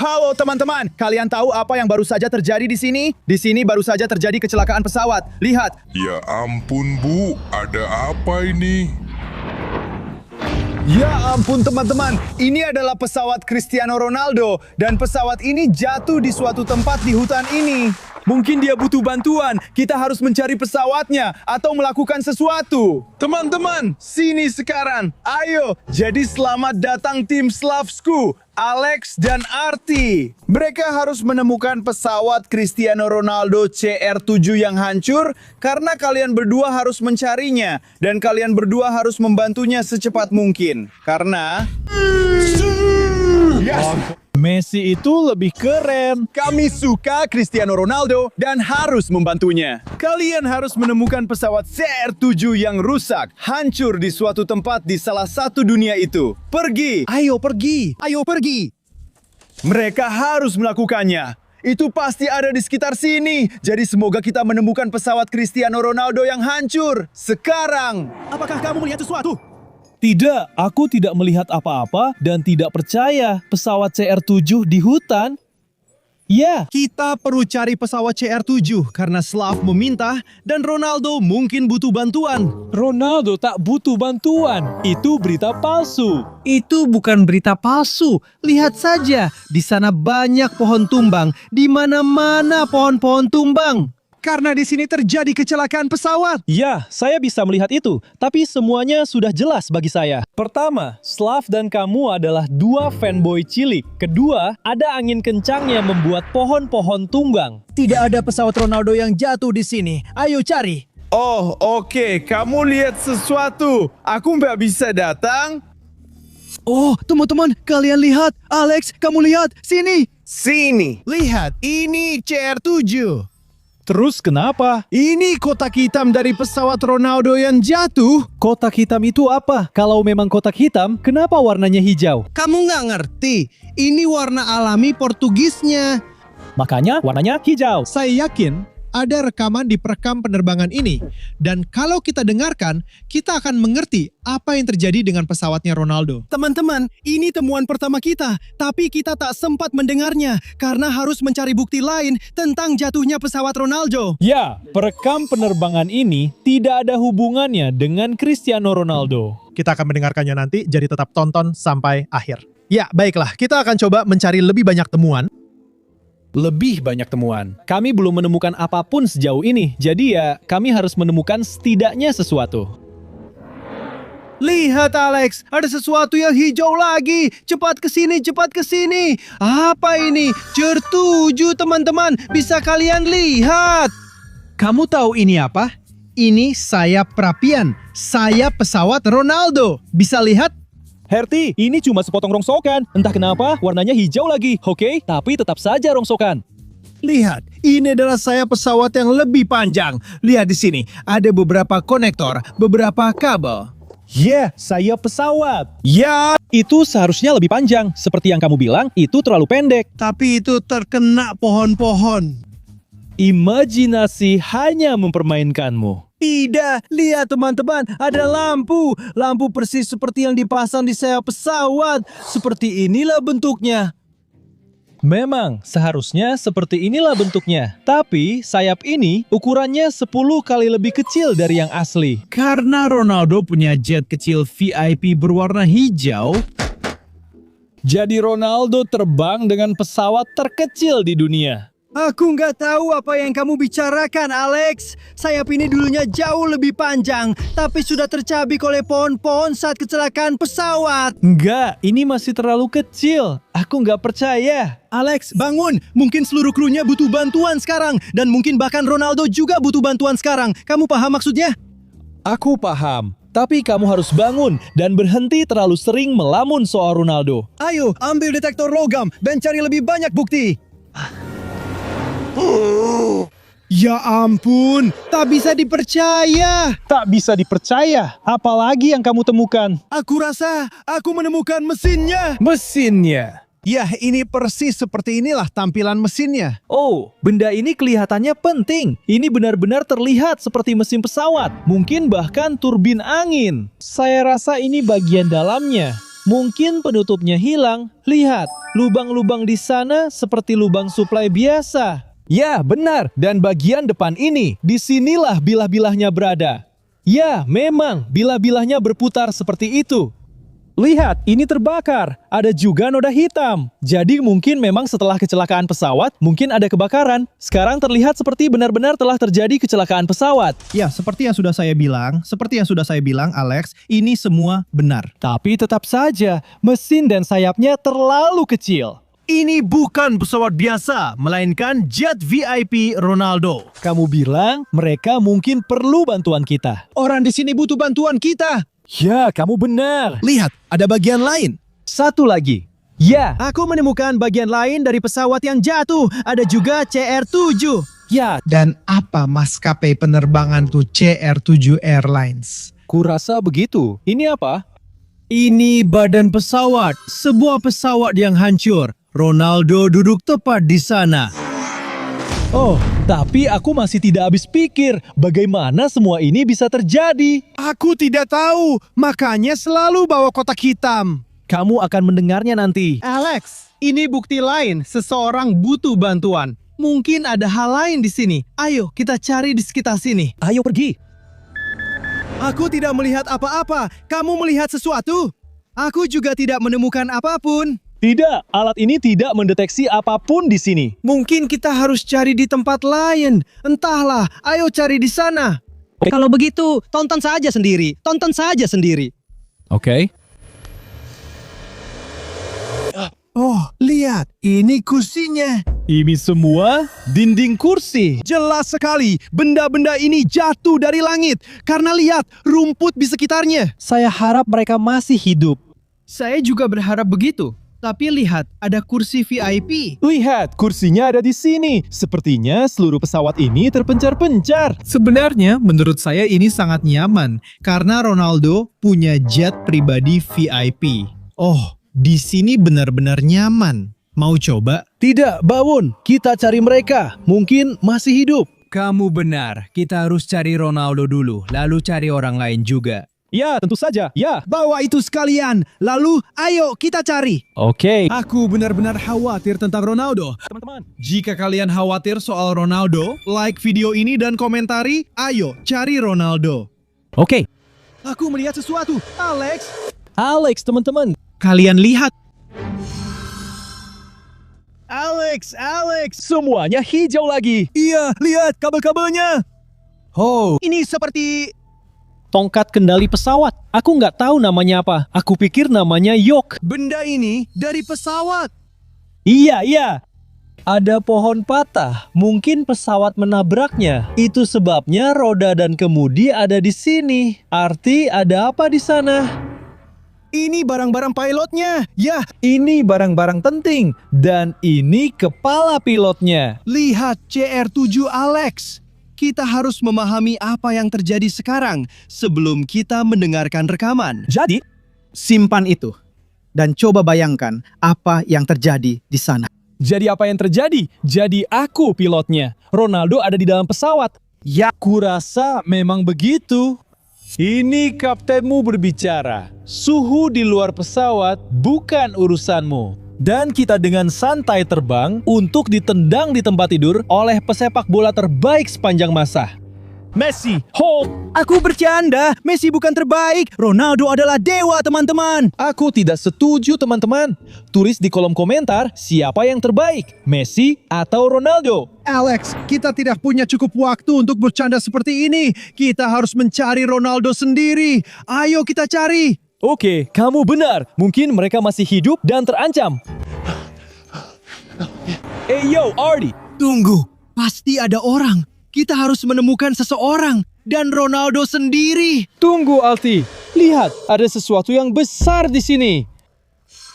Halo teman-teman, kalian tahu apa yang baru saja terjadi di sini? Di sini baru saja terjadi kecelakaan pesawat. Lihat. Ya ampun Bu, ada apa ini? Ya ampun teman-teman, ini adalah pesawat Cristiano Ronaldo dan pesawat ini jatuh di suatu tempat di hutan ini. Mungkin dia butuh bantuan, kita harus mencari pesawatnya atau melakukan sesuatu. Teman-teman, sini sekarang. Ayo, jadi selamat datang tim Slavsku, Alex dan Arti. Mereka harus menemukan pesawat Cristiano Ronaldo CR7 yang hancur karena kalian berdua harus mencarinya dan kalian berdua harus membantunya secepat mungkin. Karena Messi itu lebih keren. kami suka Cristiano Ronaldo dan harus membantunya. Kalian harus menemukan pesawat CR7 yang rusak, hancur di suatu tempat di salah satu dunia itu. Pergi! Ayo pergi, ayo pergi. Mereka harus melakukannya. Itu pasti ada di sekitar sini. Jadi semoga kita menemukan pesawat Cristiano Ronaldo yang hancur. Sekarang! Apakah kamu melihat sesuatu? Tidak, aku tidak melihat apa-apa dan tidak percaya pesawat CR7 di hutan. Ya, Kita perlu cari pesawat CR7 karena Slav meminta dan Ronaldo mungkin butuh bantuan. Ronaldo tak butuh bantuan. Itu berita palsu. Itu bukan berita palsu. Lihat saja, di sana banyak pohon tumbang. Di mana-mana pohon-pohon tumbang. Karena di sini terjadi kecelakaan pesawat. Ya, saya bisa melihat itu, tapi semuanya sudah jelas bagi saya. Pertama, Slav dan kamu adalah dua fanboy cilik. Kedua, ada angin kencang yang membuat pohon-pohon tumbang. Tidak ada pesawat Ronaldo yang jatuh di sini. Ayo cari. Oh, oke. Kamu lihat sesuatu. Aku nggak bisa datang. Oh, teman-teman, kalian lihat. Alex, kamu lihat. Sini. Sini. Lihat, ini CR7. Terus kenapa? Ini kotak hitam dari pesawat Ronaldo yang jatuh. Kotak hitam itu apa? Kalau memang kotak hitam, kenapa warnanya hijau? Kamu nggak ngerti. Ini warna alami Portugisnya. Makanya warnanya hijau. Saya yakin ada rekaman di perekam penerbangan ini. Dan kalau kita dengarkan, kita akan mengerti apa yang terjadi dengan pesawatnya Ronaldo. Teman-teman, ini temuan pertama kita. Tapi kita tak sempat mendengarnya karena harus mencari bukti lain tentang jatuhnya pesawat Ronaldo. Ya, perekam penerbangan ini tidak ada hubungannya dengan Cristiano Ronaldo. Kita akan mendengarkannya nanti, jadi tetap tonton sampai akhir. Ya, baiklah. Kita akan coba mencari lebih banyak temuan. Lebih banyak temuan. Kami belum menemukan apapun sejauh ini, jadi ya kami harus menemukan setidaknya sesuatu. Lihat Alex, ada sesuatu yang hijau lagi. Cepat ke sini, cepat ke sini. Apa ini? CR7 teman-teman, bisa kalian lihat. Kamu tahu ini apa? Ini sayap perapian, sayap pesawat Ronaldo. Bisa lihat? Herti, ini cuma sepotong rongsokan. Entah kenapa warnanya hijau lagi, oke? Tapi tetap saja rongsokan. Lihat, ini adalah sayap pesawat yang lebih panjang. Lihat di sini, ada beberapa konektor, beberapa kabel. Yeah, sayap pesawat. Ya, Itu seharusnya lebih panjang. Seperti yang kamu bilang, itu terlalu pendek. tapi itu terkena pohon-pohon. Imajinasi hanya mempermainkanmu. Tidak, lihat teman-teman, ada lampu. Lampu persis seperti yang dipasang di sayap pesawat. Seperti inilah bentuknya. Memang, seharusnya seperti inilah bentuknya. Tapi, sayap ini ukurannya 10 kali lebih kecil dari yang asli. Karena Ronaldo punya jet kecil VIP berwarna hijau, Jadi Ronaldo terbang dengan pesawat terkecil di dunia. aku nggak tahu apa yang kamu bicarakan, Alex. Sayap ini dulunya jauh lebih panjang, tapi sudah tercabik oleh pohon-pohon saat kecelakaan pesawat. Enggak, ini masih terlalu kecil. Aku nggak percaya. Alex, bangun. Mungkin seluruh krunya butuh bantuan sekarang. Dan mungkin bahkan Ronaldo juga butuh bantuan sekarang. Kamu paham maksudnya? Aku paham. Tapi kamu harus bangun dan berhenti terlalu sering melamun soal Ronaldo. Ayo, ambil detektor logam dan cari lebih banyak bukti. Ya ampun, tak bisa dipercaya. Tak bisa dipercaya. Apalagi yang kamu temukan? Aku rasa aku menemukan mesinnya. Mesinnya. Ya, ini persis seperti inilah tampilan mesinnya. Oh, benda ini kelihatannya penting. Ini benar-benar terlihat seperti mesin pesawat. Mungkin bahkan turbin angin. Saya rasa ini bagian dalamnya. Mungkin penutupnya hilang. Lihat, lubang-lubang di sana seperti lubang suplai biasa. Ya, benar. Dan bagian depan ini, disinilah bilah-bilahnya berada. Ya, memang bilah-bilahnya berputar seperti itu. Lihat, ini terbakar. Ada juga noda hitam. Jadi mungkin memang setelah kecelakaan pesawat, mungkin ada kebakaran. Sekarang terlihat seperti benar-benar telah terjadi kecelakaan pesawat. Ya, seperti yang sudah saya bilang, Alex, ini semua benar. Tapi tetap saja, mesin dan sayapnya terlalu kecil. Ini bukan pesawat biasa, melainkan jet VIP Ronaldo. Kamu bilang mereka mungkin perlu bantuan kita. Orang di sini butuh bantuan kita. Ya, kamu benar. Lihat, ada bagian lain. Satu lagi. Ya, Aku menemukan bagian lain dari pesawat yang jatuh. Ada juga CR7. ya, Dan apa maskapai penerbangan tuh CR7 Airlines? kurasa begitu. Ini apa? Ini badan pesawat, sebuah pesawat yang hancur. Ronaldo duduk tepat di sana. Oh, tapi aku masih tidak habis pikir bagaimana semua ini bisa terjadi. Aku tidak tahu, makanya selalu bawa kotak hitam. Kamu akan mendengarnya nanti. Alex, ini bukti lain seseorang butuh bantuan. Mungkin ada hal lain di sini. Ayo kita cari di sekitar sini. Ayo pergi. Aku tidak melihat apa-apa. Kamu melihat sesuatu? Aku juga tidak menemukan apapun. Tidak, alat ini tidak mendeteksi apapun di sini. Mungkin kita harus cari di tempat lain. Entahlah, ayo cari di sana. Kalau begitu, tonton saja sendiri. Oke. Oh, lihat. Ini kursinya. Ini semua dinding kursi. Jelas sekali, benda-benda ini jatuh dari langit. Karena lihat, rumput di sekitarnya. Saya harap mereka masih hidup. Saya juga berharap begitu. Tapi lihat, ada kursi VIP. Lihat, kursinya ada di sini. Sepertinya seluruh pesawat ini terpencar-pencar. Sebenarnya, menurut saya ini sangat nyaman. Karena Ronaldo punya jet pribadi VIP. Oh, di sini benar-benar nyaman. Mau coba? Tidak, bangun. Kita cari mereka. Mungkin masih hidup. Kamu benar, kita harus cari Ronaldo dulu, lalu cari orang lain juga. Ya, tentu saja. Ya. Bawa itu sekalian. Lalu, ayo kita cari. Oke. Aku benar-benar khawatir tentang Ronaldo. Teman-teman. Jika kalian khawatir soal Ronaldo, like video ini dan komentari, ayo cari Ronaldo. Oke. Aku melihat sesuatu, Alex. Alex, teman-teman. Kalian lihat. Alex. Semuanya hijau lagi. Iya, lihat kabel-kabelnya. Oh, Ini seperti... tongkat kendali pesawat. Aku nggak tahu namanya apa. Aku pikir namanya yoke. Benda ini dari pesawat. Iya. Ada pohon patah. Mungkin pesawat menabraknya. Itu sebabnya roda dan kemudi ada di sini. Arti ada apa di sana? Ini barang-barang pilotnya. Ya, Ini barang-barang penting. Dan ini kepala pilotnya. lihat CR7 Alex. Kita harus memahami apa yang terjadi sekarang sebelum kita mendengarkan rekaman. Jadi, Simpan itu dan coba bayangkan apa yang terjadi di sana. jadi apa yang terjadi? Jadi aku pilotnya. Ronaldo ada di dalam pesawat. Ya, kurasa memang begitu. Ini kaptenmu berbicara. Suhu di luar pesawat bukan urusanmu. Dan kita dengan santai terbang untuk ditendang di tempat tidur oleh pesepak bola terbaik sepanjang masa. Messi, hold! Aku bercanda, Messi bukan terbaik. Ronaldo adalah dewa, teman-teman. Aku tidak setuju, teman-teman. Tulis di kolom komentar siapa yang terbaik, Messi atau Ronaldo. Alex, kita tidak punya cukup waktu untuk bercanda seperti ini. Kita harus mencari Ronaldo sendiri. Ayo kita cari. Oke, kamu benar. Mungkin mereka masih hidup dan terancam. Yo, Ardi. Tunggu, pasti ada orang. Kita harus menemukan seseorang. Dan Ronaldo sendiri. Tunggu, Alti. Lihat, ada sesuatu yang besar di sini.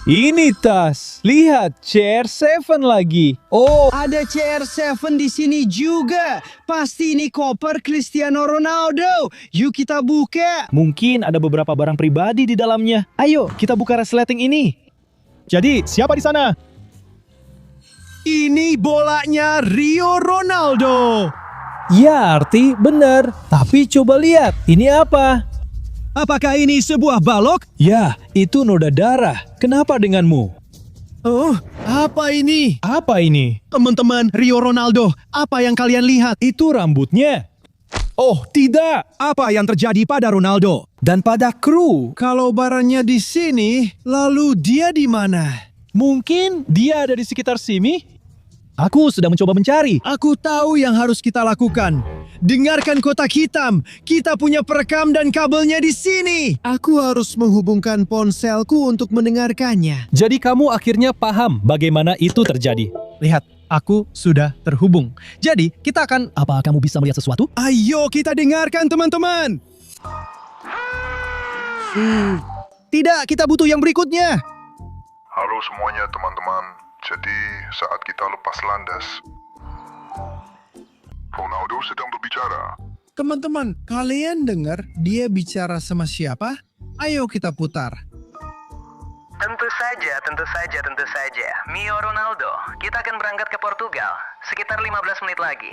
Ini tas. Lihat, CR7 lagi. Oh, ada CR7 di sini juga. Pasti ini koper Cristiano Ronaldo. Yuk kita buka. Mungkin ada beberapa barang pribadi di dalamnya. Ayo, kita buka resleting ini. Jadi, siapa di sana? Ini bolanya Rio Ronaldo. Ya, Arti, benar. Tapi coba lihat, ini apa? Apakah ini sebuah balok? Ya, itu noda darah. Kenapa denganmu? Oh, apa ini? Apa ini? Teman-teman, Rio Ronaldo, apa yang kalian lihat? Itu rambutnya. Oh, tidak. Apa yang terjadi pada Ronaldo? Dan pada kru. Kalau barangnya di sini, lalu dia di mana? Mungkin dia ada di sekitar sini? Aku sedang mencoba mencari. Aku tahu yang harus kita lakukan. Dengarkan kotak hitam. Kita punya perekam dan kabelnya di sini. Aku harus menghubungkan ponselku untuk mendengarkannya. Jadi kamu akhirnya paham bagaimana itu terjadi. Lihat, aku sudah terhubung. Jadi, kita akan... Apa kamu bisa melihat sesuatu? Ayo kita dengarkan, teman-teman. Tidak, kita butuh yang berikutnya. Halo semuanya teman-teman. Jadi saat kita lepas landas, Ronaldo sedang berbicara. Teman-teman, kalian dengar dia bicara sama siapa? Ayo kita putar. Tentu saja. Mio Ronaldo, kita akan berangkat ke Portugal. Sekitar 15 menit lagi.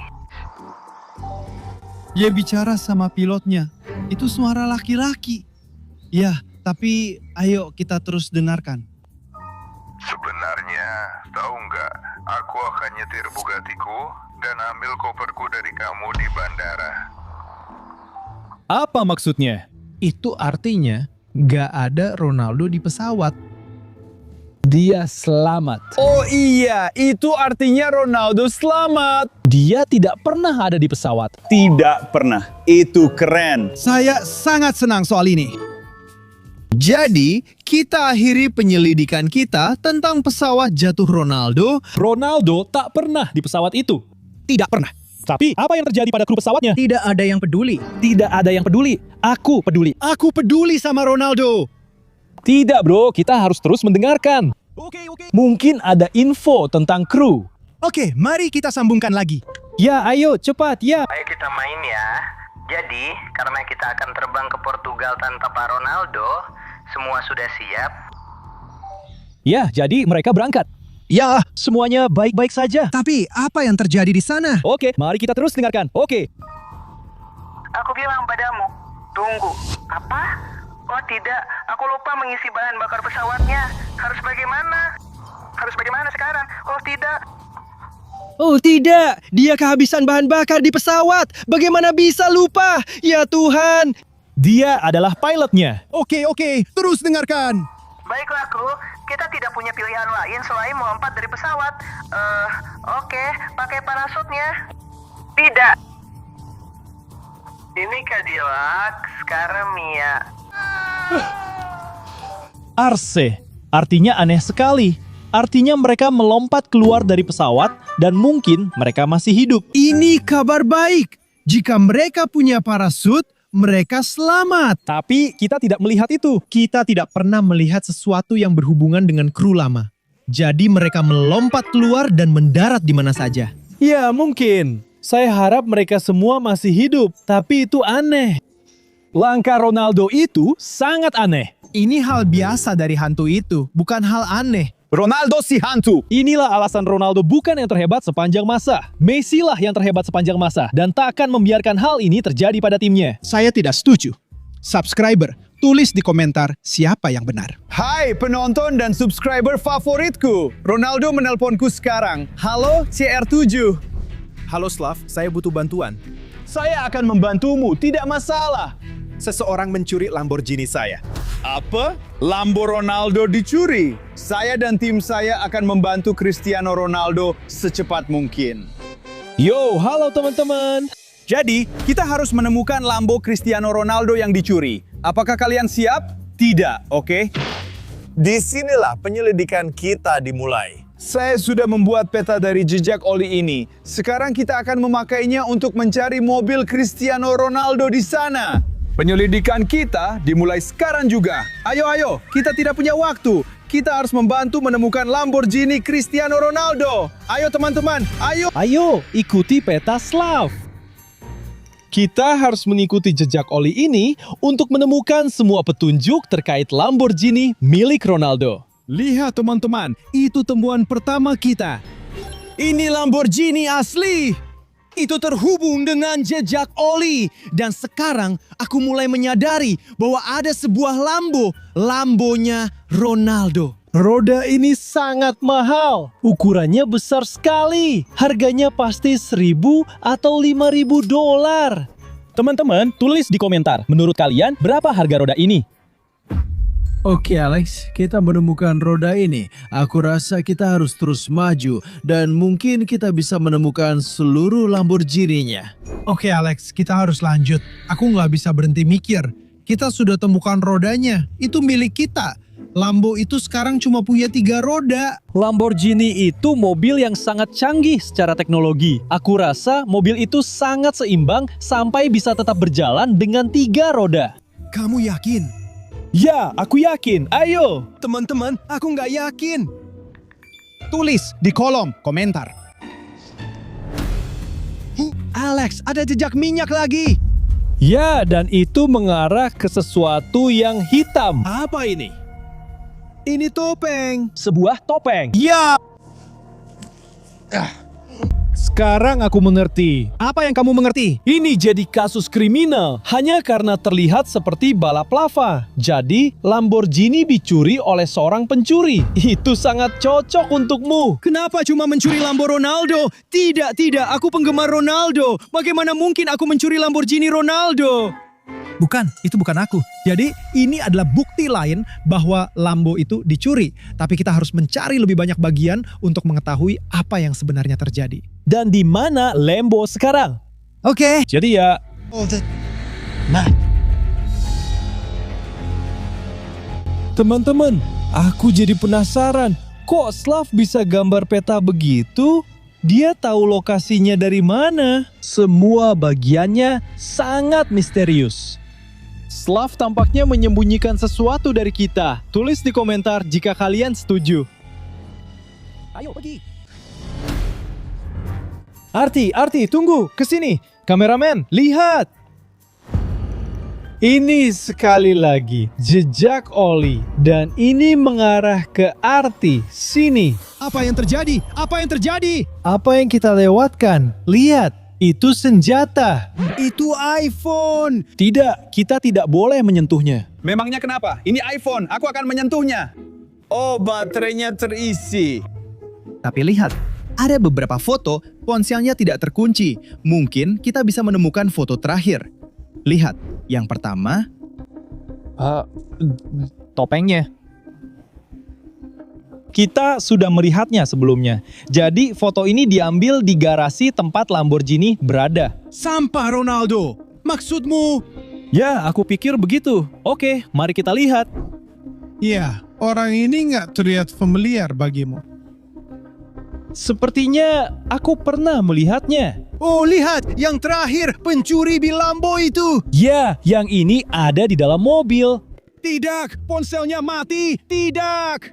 Dia bicara sama pilotnya. Itu suara laki-laki. Ya, tapi ayo kita terus dengarkan. Sebenarnya, tahu nggak, aku akan nyetir Bugattiku dan ambil koperku dari kamu di bandara. Apa maksudnya? Itu artinya nggak ada Ronaldo di pesawat. Dia selamat. Oh iya, itu artinya Ronaldo selamat. Dia tidak pernah ada di pesawat. Tidak pernah. Itu keren. Saya sangat senang soal ini. Jadi, kita akhiri penyelidikan kita tentang pesawat jatuh Ronaldo. Ronaldo tak pernah di pesawat itu. Tidak pernah. Tapi apa yang terjadi pada kru pesawatnya? Tidak ada yang peduli. Tidak ada yang peduli. Aku peduli. Aku peduli sama Ronaldo. Tidak bro, kita harus terus mendengarkan. Oke. Mungkin ada info tentang kru. Oke, mari kita sambungkan lagi. Ya ayo cepat ya. Ayo kita main ya. Jadi, karena kita akan terbang ke Portugal tanpa Pak Ronaldo, semua sudah siap. Ya, jadi mereka berangkat. Ya, Semuanya baik-baik saja. tapi apa yang terjadi di sana? Oke, mari kita terus dengarkan. Oke. Aku bilang padamu, tunggu. Apa? Oh tidak, aku lupa mengisi bahan bakar pesawatnya. Harus bagaimana? Harus bagaimana sekarang? Oh tidak. Oh tidak, dia kehabisan bahan bakar di pesawat. Bagaimana bisa lupa? Ya Tuhan. Dia adalah pilotnya. Oke, terus dengarkan. Baiklah kru, kita tidak punya pilihan lain selain melompat dari pesawat. Oke, pakai parasutnya. Tidak. Ini Cadillac, sekarang Mia. Arse, artinya aneh sekali. Artinya mereka melompat keluar dari pesawat dan mungkin mereka masih hidup. Ini kabar baik. Jika mereka punya parasut, mereka selamat. Tapi kita tidak melihat itu. Kita tidak pernah melihat sesuatu yang berhubungan dengan kru lama. Jadi mereka melompat keluar dan mendarat di mana saja. Ya mungkin. Saya harap mereka semua masih hidup. Tapi itu aneh. Langkah Ronaldo itu sangat aneh. Ini hal biasa dari hantu itu, bukan hal aneh. Ronaldo si hantu. Inilah alasan Ronaldo bukan yang terhebat sepanjang masa. Messi lah yang terhebat sepanjang masa. Dan tak akan membiarkan hal ini terjadi pada timnya. Saya tidak setuju. Subscriber, tulis di komentar siapa yang benar. Hai penonton dan subscriber favoritku. Ronaldo menelponku sekarang. Halo CR7. Halo Slav, saya butuh bantuan. Saya akan membantumu, tidak masalah. Seseorang mencuri Lamborghini saya. Apa? Lambo Ronaldo dicuri? Saya dan tim saya akan membantu Cristiano Ronaldo secepat mungkin. Yo, halo teman-teman. Jadi, kita harus menemukan Lambo Cristiano Ronaldo yang dicuri. Apakah kalian siap? Tidak, oke? Disinilah penyelidikan kita dimulai. Saya sudah membuat peta dari jejak oli ini. Sekarang kita akan memakainya untuk mencari mobil Cristiano Ronaldo di sana. Penyelidikan kita dimulai sekarang juga. Ayo, kita tidak punya waktu. Kita harus membantu menemukan Lamborghini Cristiano Ronaldo. Ayo teman-teman, ayo. Ayo, ikuti peta Slav. Kita harus mengikuti jejak oli ini untuk menemukan semua petunjuk terkait Lamborghini milik Ronaldo. Lihat teman-teman, itu temuan pertama kita. Ini Lamborghini asli. Itu terhubung dengan jejak oli. Dan sekarang aku mulai menyadari bahwa ada sebuah Lambonya Ronaldo. Roda ini sangat mahal. Ukurannya besar sekali. Harganya pasti 1.000 atau 5.000 dolar. Teman-teman, tulis di komentar. Menurut kalian, berapa harga roda ini? Oke Alex, kita menemukan roda ini. Aku rasa kita harus terus maju dan mungkin kita bisa menemukan seluruh Lamborghini-nya. Oke Alex, kita harus lanjut. Aku nggak bisa berhenti mikir. Kita sudah temukan rodanya. Itu milik kita. Lambo itu sekarang cuma punya 3 roda. Lamborghini itu mobil yang sangat canggih secara teknologi. Aku rasa mobil itu sangat seimbang sampai bisa tetap berjalan dengan 3 roda. Kamu yakin? Ya, aku yakin. Ayo! Teman-teman, aku nggak yakin. Tulis di kolom komentar. Alex, ada jejak minyak lagi. Ya, dan itu mengarah ke sesuatu yang hitam. Apa ini? Ini topeng. Sebuah topeng. Ya. Sekarang aku mengerti. Apa yang kamu mengerti? Ini jadi kasus kriminal hanya karena terlihat seperti balap lava. Jadi, Lamborghini dicuri oleh seorang pencuri. Itu sangat cocok untukmu. Kenapa cuma mencuri Lambo Ronaldo? Tidak, aku penggemar Ronaldo. Bagaimana mungkin aku mencuri Lamborghini Ronaldo? Bukan, itu bukan aku. Jadi ini adalah bukti lain bahwa Lambo itu dicuri. Tapi kita harus mencari lebih banyak bagian untuk mengetahui apa yang sebenarnya terjadi. Dan di mana Lambo sekarang? Oke. Jadi ya, teman-teman, aku jadi penasaran. Kok Slav bisa gambar peta begitu? Dia tahu lokasinya dari mana? Semua bagiannya sangat misterius. Slav tampaknya menyembunyikan sesuatu dari kita. Tulis di komentar jika kalian setuju. Ayo pergi. Arti, tunggu, kesini. Kameramen, lihat. Ini sekali lagi jejak oli dan ini mengarah ke Arti. Sini. Apa yang terjadi? Apa yang terjadi? Apa yang kita lewatkan? Lihat, itu senjata. Itu iPhone. Tidak, kita tidak boleh menyentuhnya. Memangnya kenapa? Ini iPhone, aku akan menyentuhnya. Oh, baterainya terisi. Tapi lihat, ada beberapa foto ponselnya tidak terkunci. Mungkin kita bisa menemukan foto terakhir. Lihat, yang pertama, Topengnya. Kita sudah melihatnya sebelumnya. Jadi foto ini diambil di garasi tempat Lamborghini berada. Sampah Ronaldo. Maksudmu? Ya, aku pikir begitu. Oke, mari kita lihat. Ya, orang ini nggak terlihat familiar bagimu. Sepertinya aku pernah melihatnya. Oh, lihat, yang terakhir, pencuri di Lambo itu. Ya, yang ini ada di dalam mobil. Tidak, ponselnya mati. Tidak.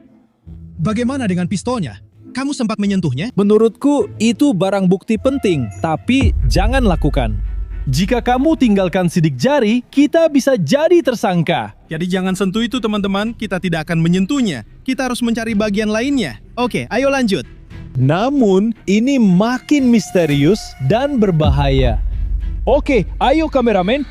Bagaimana dengan pistolnya? Kamu sempat menyentuhnya? Menurutku itu barang bukti penting, tapi jangan lakukan. Jika kamu tinggalkan sidik jari, kita bisa jadi tersangka. Jadi jangan sentuh itu teman-teman, kita tidak akan menyentuhnya. Kita harus mencari bagian lainnya. Oke, ayo lanjut. Namun, ini makin misterius dan berbahaya. Oke, ayo kameramen.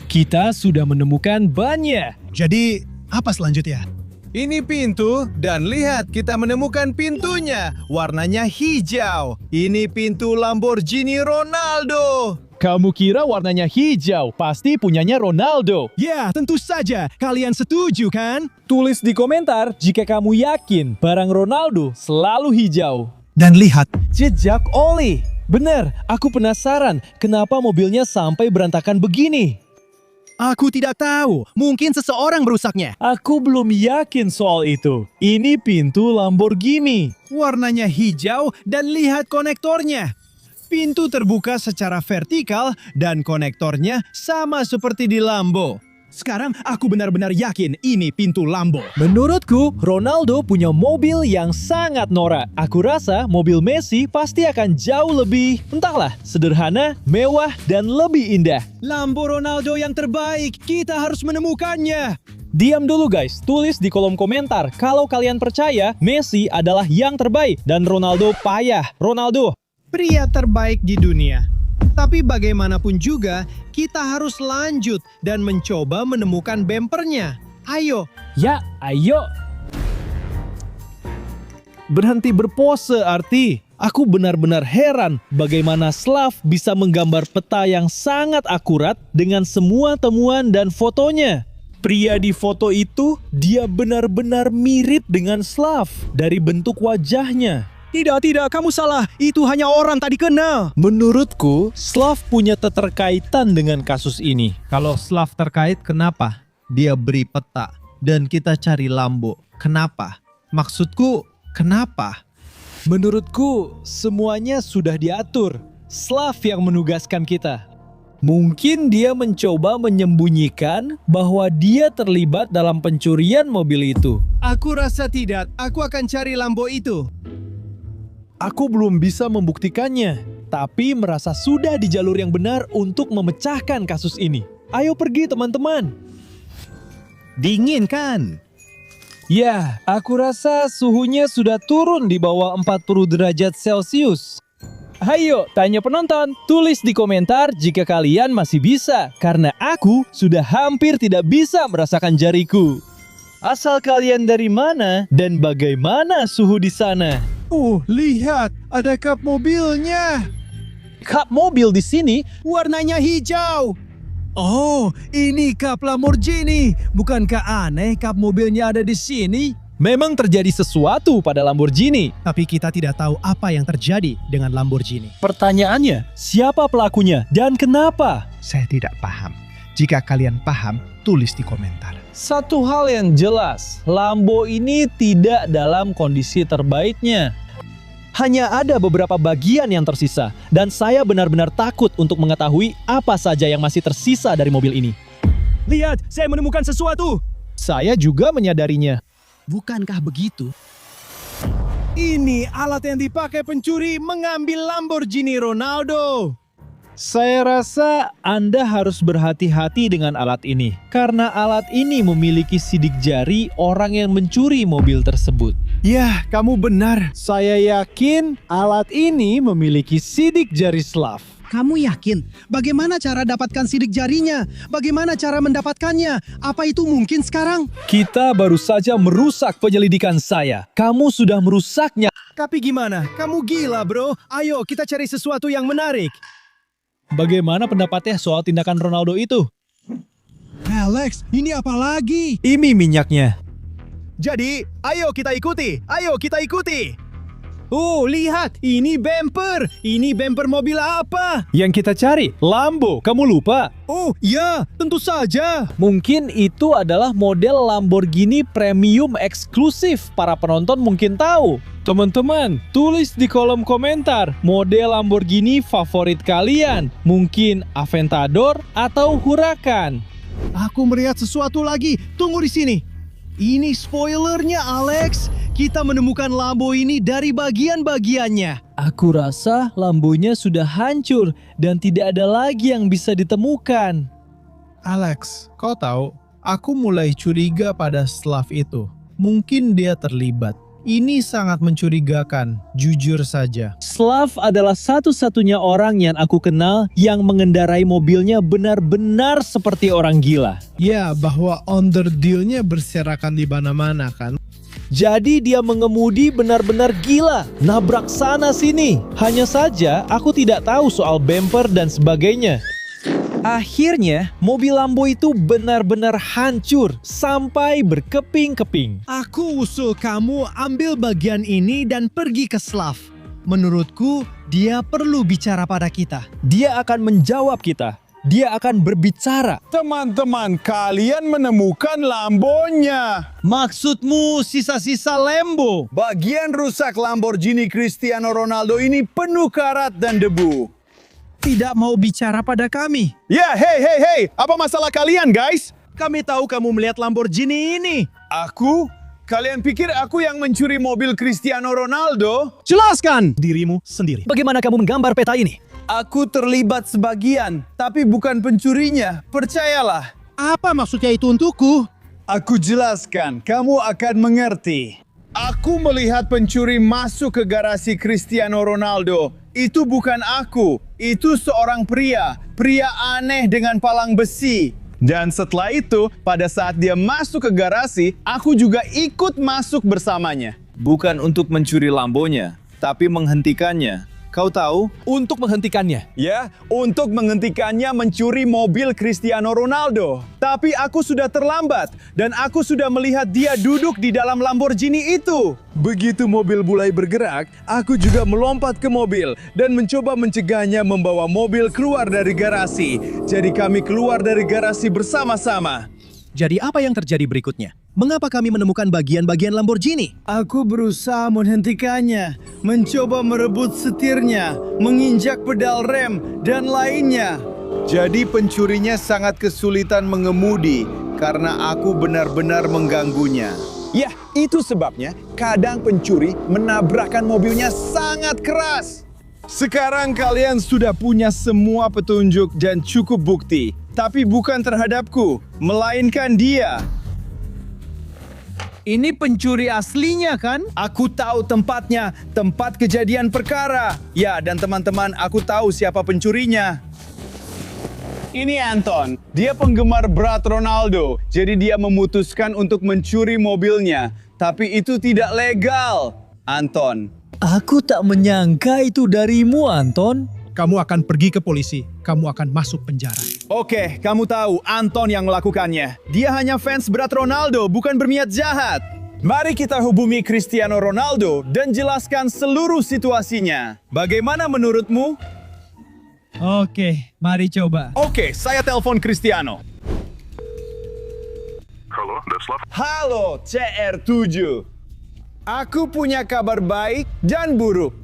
Kita sudah menemukan bannya. Jadi, apa selanjutnya? Ini pintu dan lihat kita menemukan pintunya. Warnanya hijau. Ini pintu Lamborghini Ronaldo. Kamu kira warnanya hijau, pasti punyanya Ronaldo. Ya, tentu saja. Kalian setuju kan? Tulis di komentar jika kamu yakin barang Ronaldo selalu hijau. Dan lihat, Jejak oli. Benar, aku penasaran kenapa mobilnya sampai berantakan begini. aku tidak tahu. Mungkin seseorang merusaknya. Aku belum yakin soal itu. Ini pintu Lamborghini. Warnanya hijau dan lihat konektornya. Pintu terbuka secara vertikal dan konektornya sama seperti di Lambo. Sekarang aku benar-benar yakin ini pintu Lambo. Menurutku, Ronaldo punya mobil yang sangat norak. Aku rasa mobil Messi pasti akan jauh lebih, entahlah, sederhana, mewah, dan lebih indah. Lambo Ronaldo yang terbaik. Kita harus menemukannya. Diam dulu guys, tulis di kolom komentar kalau kalian percaya Messi adalah yang terbaik dan Ronaldo payah. Ronaldo, Pria terbaik di dunia. Tapi bagaimanapun juga, kita harus lanjut dan mencoba menemukan bempernya. Ayo, Ya, ayo. Berhenti berpose, Arti. Aku benar-benar heran bagaimana Slav bisa menggambar peta yang sangat akurat dengan semua temuan dan fotonya. Pria di foto itu, dia benar-benar mirip dengan Slav dari bentuk wajahnya. tidak, kamu salah. Itu hanya orang tak dikenal. Menurutku, Slav punya keterkaitan dengan kasus ini. Kalau Slav terkait, kenapa? Dia beri peta dan kita cari Lambo. Kenapa? Maksudku, kenapa? Menurutku, semuanya sudah diatur. Slav yang menugaskan kita. Mungkin dia mencoba menyembunyikan bahwa dia terlibat dalam pencurian mobil itu. Aku rasa tidak. Aku akan cari Lambo itu. Aku belum bisa membuktikannya, tapi merasa sudah di jalur yang benar untuk memecahkan kasus ini. Ayo pergi, teman-teman. Dingin kan? Ya, aku rasa suhunya sudah turun di bawah 40 derajat Celcius. Ayo, tanya penonton, tulis di komentar jika kalian masih bisa, karena aku sudah hampir tidak bisa merasakan jariku. Asal kalian dari mana dan bagaimana suhu di sana? Oh, lihat, ada kap mobilnya. Kap mobil di sini? Warnanya hijau. Oh, ini kap Lamborghini. Bukankah aneh kap mobilnya ada di sini? Memang terjadi sesuatu pada Lamborghini. Tapi kita tidak tahu apa yang terjadi dengan Lamborghini. Pertanyaannya, siapa pelakunya dan kenapa? Saya tidak paham. Jika kalian paham, tulis di komentar. Satu hal yang jelas, Lambo ini tidak dalam kondisi terbaiknya. Hanya ada beberapa bagian yang tersisa, dan saya benar-benar takut untuk mengetahui apa saja yang masih tersisa dari mobil ini. Lihat, saya menemukan sesuatu. Saya juga menyadarinya. Bukankah begitu? Ini alat yang dipakai pencuri mengambil Lamborghini Ronaldo. Saya rasa Anda harus berhati-hati dengan alat ini, karena alat ini memiliki sidik jari orang yang mencuri mobil tersebut. Ya, kamu benar. Saya yakin alat ini memiliki sidik jari Slav. Kamu yakin? Bagaimana cara dapatkan sidik jarinya? Bagaimana cara mendapatkannya? Apa itu mungkin sekarang? Kita baru saja merusak penyelidikan saya. Kamu sudah merusaknya. Tapi gimana? Kamu gila, bro. Ayo, kita cari sesuatu yang menarik. Bagaimana pendapatnya soal tindakan Ronaldo itu? Alex, ini apa lagi? Ini minyaknya. Jadi, ayo kita ikuti. Ayo kita ikuti. Oh, lihat. Ini bumper. Ini bumper mobil apa? Yang kita cari, Lambo. Kamu lupa? Oh, ya. Tentu saja. Mungkin itu adalah model Lamborghini premium eksklusif. Para penonton mungkin tahu. Teman-teman, tulis di kolom komentar model Lamborghini favorit kalian. Mungkin Aventador atau Huracan. Aku melihat sesuatu lagi. Tunggu di sini. Ini spoilernya, Alex. Kita menemukan Lambo ini dari bagian-bagiannya. Aku rasa Lambonya sudah hancur dan tidak ada lagi yang bisa ditemukan. Alex, kau tahu, aku mulai curiga pada Slav itu. Mungkin dia terlibat. Ini sangat mencurigakan, jujur saja. Slav adalah satu-satunya orang yang aku kenal yang mengendarai mobilnya benar-benar seperti orang gila. Ya, bahwa onderdilnya berserakan di mana-mana kan. Jadi dia mengemudi benar-benar gila, nabrak sana sini. Hanya saja aku tidak tahu soal bumper dan sebagainya. Akhirnya, mobil Lambo itu benar-benar hancur sampai berkeping-keping. Aku usul kamu ambil bagian ini dan pergi ke Slav. Menurutku, dia perlu bicara pada kita. Dia akan menjawab kita. Dia akan berbicara. Teman-teman, kalian menemukan Lambonya. Maksudmu sisa-sisa Lambo? Bagian rusak Lamborghini Cristiano Ronaldo ini penuh karat dan debu. Tidak mau bicara pada kami. Ya, hey, apa masalah kalian, guys? Kami tahu kamu melihat Lamborghini ini. Aku? Kalian pikir aku yang mencuri mobil Cristiano Ronaldo? Jelaskan dirimu sendiri. Bagaimana kamu menggambar peta ini? Aku terlibat sebagian, tapi bukan pencurinya. Percayalah. Apa maksudnya itu untukku? Aku jelaskan, kamu akan mengerti. Aku melihat pencuri masuk ke garasi Cristiano Ronaldo. Itu bukan aku. Itu seorang pria. Pria aneh dengan palang besi. Dan setelah itu, pada saat dia masuk ke garasi, aku juga ikut masuk bersamanya. Bukan untuk mencuri Lambonya, tapi menghentikannya. Kau tahu? Untuk menghentikannya. Ya, untuk menghentikannya mencuri mobil Cristiano Ronaldo. Tapi aku sudah terlambat dan aku sudah melihat dia duduk di dalam Lamborghini itu. Begitu mobil mulai bergerak, aku juga melompat ke mobil dan mencoba mencegahnya membawa mobil keluar dari garasi. Jadi kami keluar dari garasi bersama-sama. Jadi apa yang terjadi berikutnya? Mengapa kami menemukan bagian-bagian Lamborghini? Aku berusaha menghentikannya, mencoba merebut setirnya, menginjak pedal rem, dan lainnya. Jadi pencurinya sangat kesulitan mengemudi karena aku benar-benar mengganggunya. Ya, itu sebabnya kadang pencuri menabrakkan mobilnya sangat keras. Sekarang kalian sudah punya semua petunjuk dan cukup bukti. Tapi bukan terhadapku, melainkan dia. Ini pencuri aslinya kan? Aku tahu tempatnya, tempat kejadian perkara. Ya, dan teman-teman, aku tahu siapa pencurinya. Ini Anton, dia penggemar berat Ronaldo. Jadi dia memutuskan untuk mencuri mobilnya. Tapi itu tidak legal, Anton. Aku tak menyangka itu darimu, Anton. Kamu akan pergi ke polisi. Kamu akan masuk penjara. Oke, kamu tahu Anton yang melakukannya. Dia hanya fans berat Ronaldo, bukan berniat jahat. Mari kita hubungi Cristiano Ronaldo dan jelaskan seluruh situasinya. Bagaimana menurutmu? Oke, mari coba. Oke, saya telepon Cristiano. Halo, Detlef. Halo, CR7. Aku punya kabar baik dan buruk.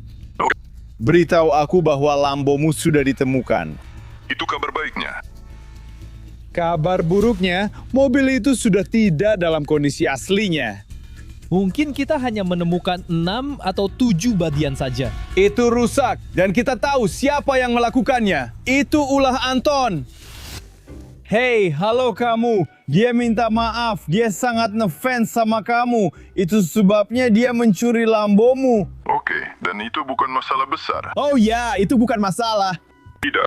Beritahu aku bahwa Lambomu sudah ditemukan. Itu kabar baiknya. Kabar buruknya, mobil itu sudah tidak dalam kondisi aslinya. Mungkin kita hanya menemukan 6 atau 7 bagian saja. Itu rusak, dan kita tahu siapa yang melakukannya. Itu ulah Anton. Hei, halo kamu. Dia minta maaf, dia sangat ngefans sama kamu. Itu sebabnya dia mencuri Lambomu. Oke, dan itu bukan masalah besar. Oh ya, itu bukan masalah. Tidak.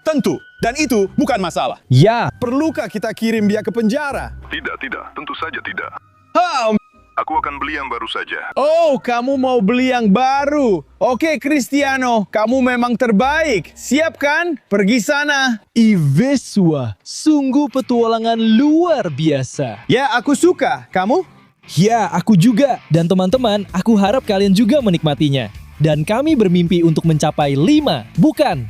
Tentu, dan itu bukan masalah. Ya, Perlukah kita kirim dia ke penjara? Tidak, tentu saja tidak. Oh, Aku akan beli yang baru saja. oh, kamu mau beli yang baru. Oke, Cristiano, kamu memang terbaik. Siap kan? Pergi sana. Ivesua, sungguh petualangan luar biasa. Ya, aku suka. Kamu? Ya, aku juga. Dan teman-teman, aku harap kalian juga menikmatinya. Dan kami bermimpi untuk mencapai 5, bukan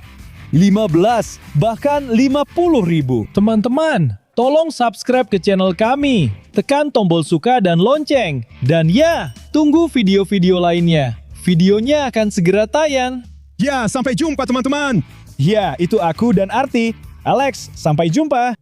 15, bahkan 50.000. Teman-teman, tolong subscribe ke channel kami. Tekan tombol suka dan lonceng. Dan ya, tunggu video-video lainnya. Videonya akan segera tayang. Ya, sampai jumpa teman-teman. Ya, itu aku dan Arti. Alex, sampai jumpa.